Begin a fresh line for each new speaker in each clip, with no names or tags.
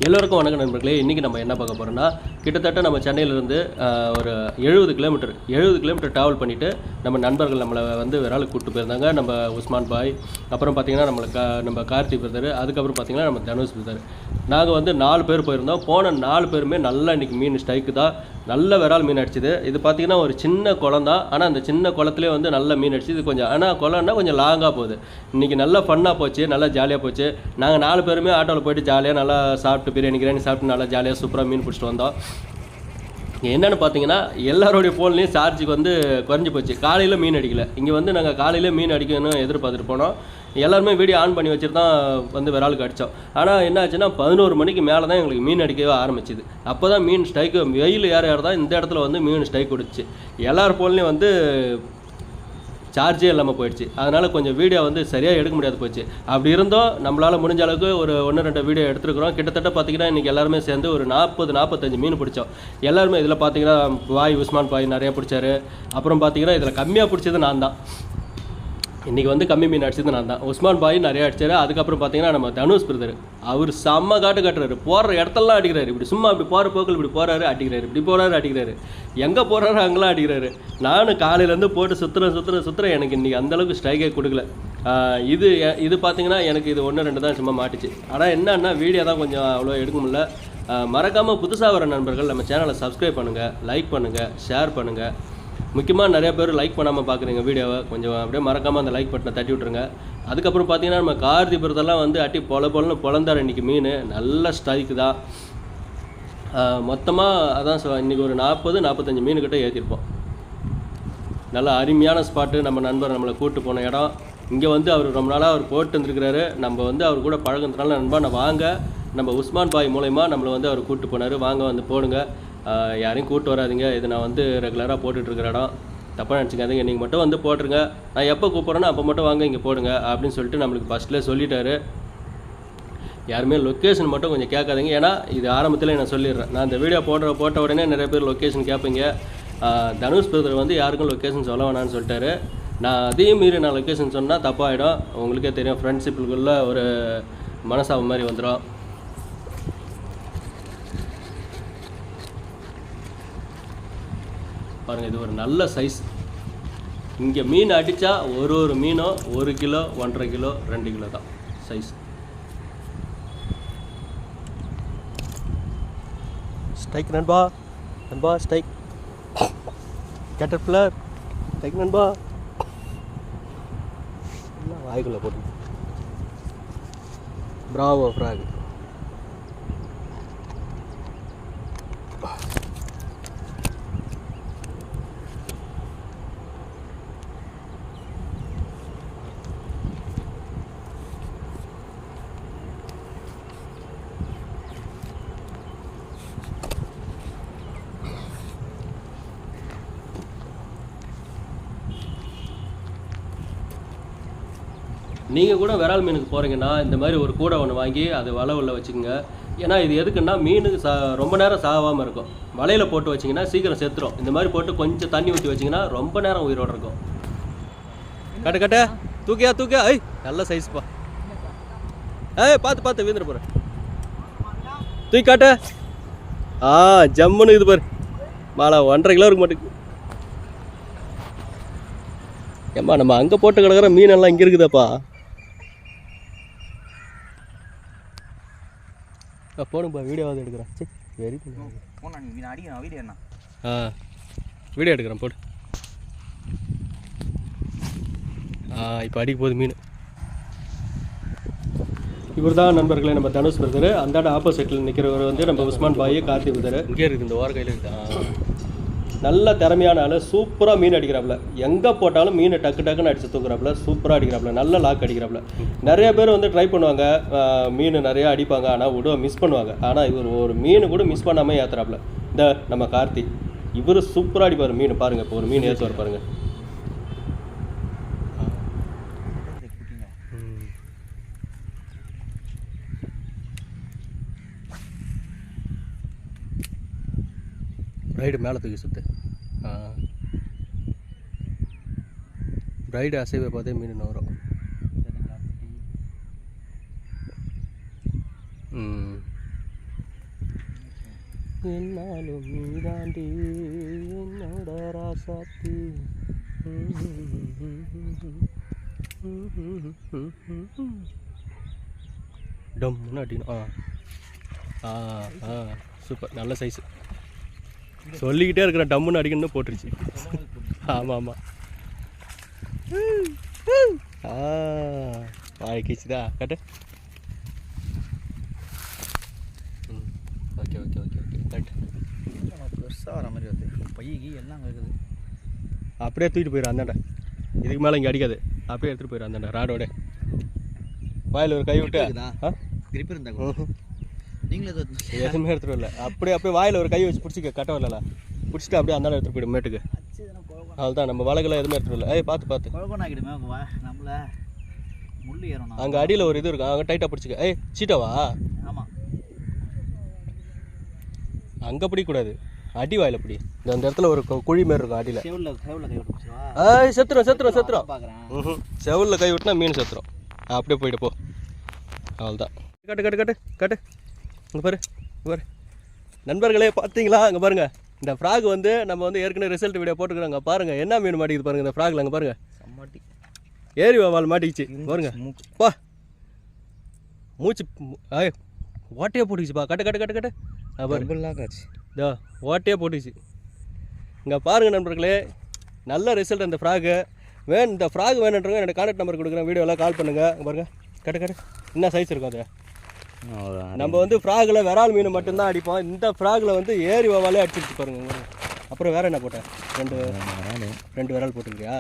எல்லோருக்கும் வணக்கம் நண்பர்களே. இன்றைக்கி நம்ம என்ன பார்க்க போகிறோம்னா, கிட்டத்தட்ட நம்ம சென்னையிலேருந்து ஒரு 70 கிலோமீட்டர் ட்ராவல் பண்ணிவிட்டு நம்ம நண்பர்கள் நம்மளை வந்து விராலுக்கு கூப்பிட்டு போயிருந்தாங்க. நம்ம உஸ்மான் பாய், அப்புறம் பார்த்திங்கன்னா நம்ம கார்த்தி பிரதர், அதுக்கப்புறம் பார்த்திங்கன்னா நம்ம தனுஷ் பிரதர். நாங்கள் வந்து 4 பேர் போயிருந்தோம். போன 4 பேருமே நல்லா இன்றைக்கி மீன் ஸ்ட்ரைக்கு தான், நல்ல விரால் மீன் அடிச்சுது. இது பார்த்திங்கன்னா ஒரு சின்ன குளம் தான், ஆனால் அந்த சின்ன குளத்துலேயே வந்து நல்ல மீன் அடிச்சு. இது கொஞ்சம் ஆனால் குளம்னா கொஞ்சம் லாங்காக போகுது. இன்றைக்கி நல்லா ஃபன்னாக போச்சு, நல்லா ஜாலியாக போச்சு. நாங்கள் 4 பேருமே ஆட்டோவில் போய்ட்டு ஜாலியாக நல்லா சாப்பிட்டு பிரியாணி சாப்பிட்டு நல்லா ஜாலியாக சூப்பராக மீன் பிடிச்சிட்டு வந்தோம். என்னென்னு பார்த்தீங்கன்னா, எல்லாரோடைய ஃபோன்லேயும் சார்ஜுக்கு வந்து குறைஞ்சி போச்சு. காலையில் மீன் அடிக்கலை. இங்கே வந்து நாங்கள் காலையில் மீன் அடிக்கணும்னு எதிர்பார்த்துட்டு போனோம். எல்லாருமே வீடியோ ஆன் பண்ணி வச்சுட்டு தான் வந்து விராலுக்கு அடித்தோம். ஆனால் என்ன ஆச்சுன்னா 11 மணிக்கு மேலே தான் எங்களுக்கு மீன் அடிக்கவே ஆரம்பிச்சிது. அப்போ தான் மீன் ஸ்ட்ரைக்கு வெயில் ஏற தான் இந்த இடத்துல வந்து மீன் ஸ்ட்ரைக் கொடுத்துச்சு. எல்லார் ஃபோன்லேயும் வந்து சார்ஜே இல்லாமல் போயிடுச்சு. அதனால் கொஞ்சம் வீடியோ வந்து சரியாக எடுக்க முடியாது போச்சு. அப்படி இருந்தோம் நம்மளால் முடிஞ்ச அளவுக்கு ஒரு 1-2 வீடியோ எடுத்துருக்குறோம். கிட்டத்தட்ட பார்த்திங்கன்னா இன்றைக்கி எல்லாருமே சேர்ந்து ஒரு 40-45 மீன் பிடிச்சோம். எல்லாருமே இதில் பார்த்திங்கன்னா உஸ்மான் பாய் நிறையா பிடிச்சாரு. அப்புறம் பார்த்திங்கன்னா இதில் கம்மியாக பிடிச்சது நான் தான். இன்றைக்கி வந்து கம்மி மீன் அடிச்சது நான் தான். உஸ்மான் பாய் நிறையா அடிச்சார். அதுக்கப்புறம் பார்த்திங்கன்னா நம்ம தனுஷ் பிரதர், அவர் செம்ம காட்டுறாரு. போகிற இடத்தெல்லாம் அடிக்கிறாரு. இப்படி சும்மா இப்படி போகிற போக்கில் இப்படி போகிறாரு அடிக்கிறாரு, இப்படி போகிறாரு அடிக்கிறாரு, எங்கே போகிறாரு அங்கெல்லாம் அடிக்கிறாரு. நானும் காலையிலேருந்து போட்டு சுற்றுறேன். எனக்கு இன்றைக்கி அந்தளவுக்கு ஸ்ட்ரைக்கே கொடுக்கல. இது பார்த்திங்கன்னா எனக்கு இது 1-2 தான் சும்மா மாட்டிச்சு. ஆனால் என்னன்னா வீடியோ தான் கொஞ்சம் அவ்வளோ எடுக்க முடியல. மறக்காமல் புதுசாக வர நண்பர்கள் நம்ம சேனலை சப்ஸ்கிரைப் பண்ணுங்கள், லைக் பண்ணுங்கள், ஷேர் பண்ணுங்கள். முக்கியமாக நிறைய பேர் லைக் பண்ணாமல் பார்க்குறீங்க வீடியோவை. கொஞ்சம் அப்படியே மறக்காமல் அந்த லைக் பட்டனை தட்டி விட்ருங்க. அதுக்கப்புறம் பார்த்தீங்கன்னா நம்ம கார்த்தி பிரதெல்லாம் வந்து அட்டி பொலன்னு பொழந்தார். இன்றைக்கி மீன் நல்ல ஸ்ட்ரைக்கு தான். மொத்தமாக அதான் இன்றைக்கி ஒரு 40-45 மீனுக்கிட்ட ஏற்றிருப்போம். நல்லா அருமையான ஸ்பாட்டு. நம்ம நண்பர் நம்மளை கூப்பிட்டு போன இடம். இங்கே வந்து அவர் ரொம்ப நாளாக அவர் போட்டு இருந்துருக்கிறாரு. நம்ம வந்து அவர் கூட பழகுறதுனால நண்பா வாங்க, நம்ம உஸ்மான் பாய் மூலயமா நம்மளை வந்து அவர் கூப்பிட்டு போனார். வாங்க வந்து போடுங்க, யாரையும் கூப்பிட்டு வராதிங்க. இது நான் வந்து ரெகுலராக போட்டுட்ருக்கிற இடம், தப்பாக நினச்சிக்காதீங்க. நீங்கள் மட்டும் வந்து போட்டுருங்க, நான் எப்போ கூப்பிட்றேன்னா அப்போ மட்டும் வாங்க இங்கே போடுங்க அப்படின்னு சொல்லிட்டு நம்மளுக்கு ஃபஸ்ட்டில் சொல்லிட்டாரு. யாருமே லொக்கேஷன் மட்டும் கொஞ்சம் கேட்காதீங்க. ஏன்னா இது ஆரம்பத்தில் நான் சொல்லிடுறேன். நான் இந்த வீடியோ போட்ட உடனே நிறைய பேர் லொக்கேஷன் கேட்பீங்க. தனுஷ் பிரதர் வந்து யாருக்கும் லொக்கேஷன் சொல்ல வேணான்னு சொல்லிட்டாரு. நான் அதையும் மீறி நான் லொக்கேஷன் சொன்னால் தப்பாகிடும். உங்களுக்கே தெரியும், ஃப்ரெண்ட்ஷிப்புக்குள்ளே ஒரு மனசாபம் மாதிரி வந்துடும். பாருங்கள், இது ஒரு நல்ல சைஸ். இங்கே மீன் அடித்தா ஒரு மீனும் 1 கிலோ, 1.5 கிலோ, 2 கிலோ தான் சைஸ். ஸ்ட்ரைக் நண்பா ஸ்ட்ரைக். கேட்டர்பில்லர் ஸ்ட்ரைக் நண்பா. வாய்க்குள்ளே போட்டு பிராவோ ஃப்ராக். நீங்கள் கூட விரால் மீனுக்கு போகிறீங்கன்னா இந்த மாதிரி ஒரு கூடை ஒன்று வாங்கி அது வலை உள்ள வச்சுக்கோங்க. ஏன்னா இது எதுக்குன்னா மீனுக்கு ரொம்ப நேரம் சாகாமல் இருக்கும். வலையில் போட்டு வச்சிங்கன்னா சீக்கிரம் செத்துரும். இந்த மாதிரி போட்டு கொஞ்சம் தண்ணி ஊற்றி வச்சிங்கன்னா ரொம்ப நேரம் உயிரோடு இருக்கும். கட்ட தூக்கியா ஐய் நல்ல சைஸ்ப்பா. பார்த்து வீந்துட போகிறேன். தூக்கி காட்ட. ஜம்முன்னு இது பாரு. மாலா 1.5 கிலோ இருக்கு மாட்டுக்கு. ஏம்மா நம்ம அங்கே போட்டு கிடக்கிற மீனெல்லாம் இங்கே இருக்குதாப்பா. போடுங்கப்பா, வீடியோவாவது எடுக்கிறேன். சரி வெரி வீடியோ எடுக்கிறேன் போடு. இப்போ அடிக்க போகுது மீன். இவர் தான் நண்பர்களே நம்ம தனுஷ் பிரதர். அந்தாண்ட ஆப்போசிட்டில் நிற்கிறவர் வந்து நம்ம உஸ்மான் பாய், கார்த்தி பிரதர். இங்கே இருக்குது, இந்த ஓர கையில் இருக்குது. நல்ல திறமையான ஆள். சூப்பராக மீன் அடிக்கிறாப்புல. எங்கே போட்டாலும் மீனை டக்குன்னு அடித்து தூக்குறாப்புல. சூப்பராக அடிக்கிறாப்புல, நல்ல லாக் அடிக்கிறாப்புல. நிறைய பேர் வந்து ட்ரை பண்ணுவாங்க, மீன் நிறையா அடிப்பாங்க, ஆனால் மிஸ் பண்ணுவாங்க. ஆனால் இவர் ஒரு மீன் கூட மிஸ் பண்ணாமல் ஏற்றுறாப்புல. இந்த நம்ம கார்த்தி இவர் சூப்பராக அடிப்பார் மீன். பாருங்கள், இப்போ ஒரு மீன் ஏற்றுவார் பாருங்கள். ரைடு மேலே தூக்கி சுற்று. ரைடு அசைவை பார்த்தே மீன் வரும். என்னாலும் நீதாண்டி என்னோட ராசாத்தி. டம்னு அடிக்கணும். சூப்பர், நல்ல சைஸு. சொல்லிக்கிட்டே இருக்கிற டம்முன்னு அடிக்கணும்னு போட்டுருச்சு. ஆமாம் ஆமாம். வாய்க்கிச்சுதா கட்டு. ஓகே ஓகே ஓகே ஓகே கட்டு. பெருசாக வர மாதிரி வருது. பையகி எல்லாம் இருக்குது. அப்படியே தூக்கிட்டு போயிடும் அந்தாண்ட. இதுக்கு மேலே இங்கே அடிக்காது. அப்படியே எடுத்துகிட்டு போயிடும் அந்தாண்ட ராடோட. வாயில் ஒரு கை விட்டு
திருப்பி இருந்தாங்க. நீங்களே
எதுவுமே எடுத்துகிட்டு வரல. அப்படியே வாயில் ஒரு கை வச்சு பிடிச்சிக்க. கட்ட வரல பிடிச்சிட்டு அப்படியே அந்தாண்ட எடுத்துகிட்டு போயிடும் மேட்டுக்கு. அதுதான் நம்ம வலைகளை எதுவுமே எடுத்துகிட்டு வரல. பார்த்து பார்த்து
நம்மள முள் ஏறணும்.
அங்கே அடியில் ஒரு இது இருக்கும். அங்கே டைட்டாக பிடிச்சிக்க. சீட்டாவா?
ஆமாம்.
அங்கே பிடிக்கூடாது. அடி வாயில் பிடி. இந்த இடத்துல ஒரு குழி மாரி இருக்கும் அடியில். செத்துரும் செத்துரும் செத்துரும். செவலில் கை விட்டுனா மீன் செத்துரும். அப்படியே போயிட்டு போ. அவ்வளோதான். கட்டு கட்டு கட்டு கட்டு. இங்கே பாரு பாரு நண்பர்களே, பார்த்தீங்களா? அங்கே பாருங்கள். இந்த ஃப்ராக் வந்து நம்ம வந்து ஏற்கனவே ரிசல்ட் வீடியோ போட்டுக்கிறாங்க. பாருங்கள் என்ன மீன் மாட்டிக்குது பாருங்கள். இந்த ஃப்ராகில் அங்கே பாருங்கள். ஏரி வால் மாட்டிக்கிச்சு பாருங்க. பா மூச்சு ஓட்டையே போட்டுக்கிச்சுப்பா. கட்டு கட்டு கட்டு கட்டு. இதோ ஓட்டையே போட்டுச்சு. இங்கே பாருங்கள் நண்பர்களே, நல்ல ரிசல்ட் இந்த ஃப்ராகு. இந்த ஃப்ராக் வேணுன்றவங்க என்னோடய கான்டாக்ட் நம்பர் கொடுக்குறேன். வீடியோலாம் கால் பண்ணுங்கள். பாருங்கள் கட்டு கட்டு. என்ன சைஸ் இருக்கும் அது? நம்ம வந்து ஃப்ராகில் விரால் மீன் மட்டும்தான் அடிப்போம். இந்த ஃப்ராகில் வந்து ஏரி வாவாலே அடிச்சிருச்சு பாருங்கள். அப்புறம் வேறு என்ன போட்டேன்? ரெண்டு விரால் போட்டுருக்கியா?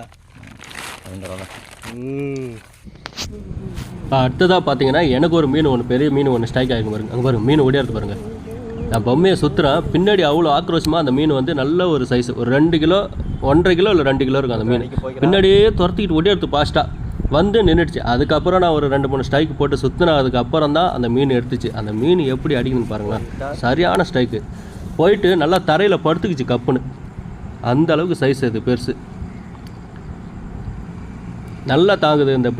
அடுத்ததாக பார்த்தீங்கன்னா எனக்கு ஒரு மீன் ஒன்று, பெரிய மீன் ஒன்று ஸ்ட்ரைக் ஆகிருக்கும் பாருங்க. அங்கே பாருங்கள் மீன் ஓடியாருது பாருங்கள். நான் பொம்மையை சுற்றுறேன், பின்னாடி அவ்வளோ ஆக்ரோஷமாக அந்த மீன் வந்து நல்ல ஒரு சைஸ், ஒரு 2 கிலோ 1.5 கிலோ இல்லை 2 கிலோ இருக்கும் அந்த மீன். பின்னாடியே துரத்திக்கிட்டு ஓடியாருது ஃபாஸ்ட்டாக வந்து நின்றுடுச்சு. அதுக்கப்புறம் நான் ஒரு 2-3 ஸ்ட்ரைக் போட்டு சுற்றினேன். அதுக்கப்புறம் தான் அந்த மீன் எடுத்துச்சு. அந்த மீன் எப்படி அடிக்கணும்னு பாருங்களேன். சரியான ஸ்ட்ரைக்கு போயிட்டு நல்லா தரையில் படுத்துக்குச்சு கப்புன்னு. அந்த அளவுக்கு சைஸ் இது பெருசு. நல்லா தாங்குது இந்த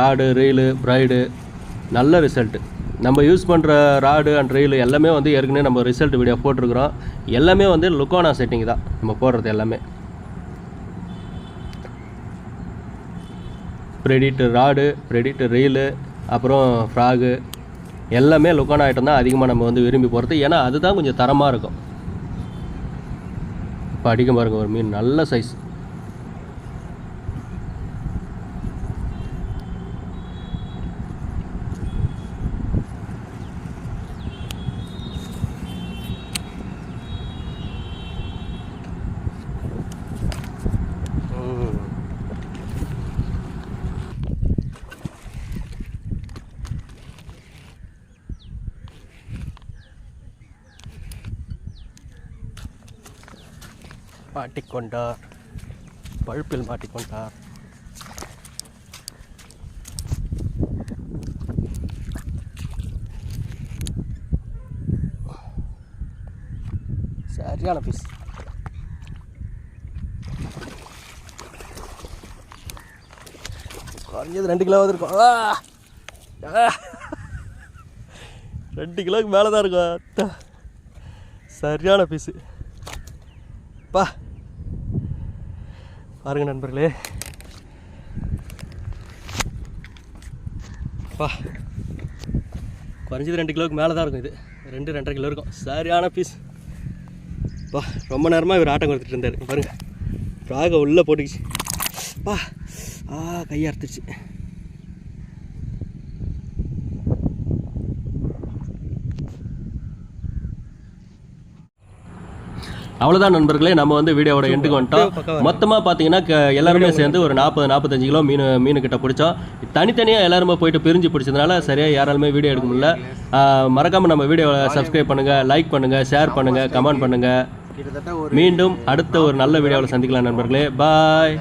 ராடு ரீலு ப்ரைடு. நல்ல ரிசல்ட்டு. நம்ம யூஸ் பண்ணுற ராடு அண்ட் ரீலு எல்லாமே வந்து ஏற்கனவே நம்ம ரிசல்ட் வீடியோ போட்டிருக்கிறோம். எல்லாமே வந்து லுக்கானா செட்டிங் தான் நம்ம போடுறது எல்லாமே. ப்ரெடிட்டர் ராடு, ப்ரெடிட்டர் ரீலு, அப்புறம் ஃப்ராகு எல்லாமே லுக்கானா ஐட்டம் தான் அதிகமாக நம்ம வந்து விரும்பி போகிறது. ஏன்னா அதுதான் கொஞ்சம் தரமாக இருக்கும். இப்போ அடிக்க பாருங்க ஒரு மீன் நல்ல சைஸ். மாட்டிக்கொண்டார், பழுப்பில் மாட்டிக்கொண்டார். சரியான பீஸ். குறைஞ்சது 2 கிலோவாவது இருக்கும். 2 கிலோவுக்கு மேலே தான் இருக்கும். சரியான பீஸு பா. பாருங்க நண்பர்களே, பா குறைஞ்சது 2 கிலோவுக்கு மேலே தான் இருக்கும். இது 2-2.5 கிலோ இருக்கும். சரியான பீஸ் பா. ரொம்ப நேரமாக இவர் ஆட்டம் கொடுத்துட்டு இருந்தார் பாருங்கள். ஃப்ராகை உள்ளே போட்டுக்கிச்சு பா. கையை அறுத்துருச்சு. அவ்வளோதான் நண்பர்களே, நம்ம வந்து வீடியோவோட எண்டுக்கு வந்துட்டோம். மொத்தமாக பார்த்தீங்கன்னா எல்லாருமே சேர்ந்து ஒரு 40-45 கிலோ மீன் கிட்ட பிடிச்சோம். தனித்தனியாக எல்லாருமே போயிட்டு பிரிஞ்சு பிடிச்சதுனால சரியாக யாராலுமே வீடியோ எடுக்க முடியல. மறக்காமல் நம்ம வீடியோவை சப்ஸ்கிரைப் பண்ணுங்கள், லைக் பண்ணுங்கள், ஷேர் பண்ணுங்கள், கமெண்ட் பண்ணுங்கள். மீண்டும் அடுத்த ஒரு நல்ல வீடியோவில் சந்திக்கலாம் நண்பர்களே. பாய்.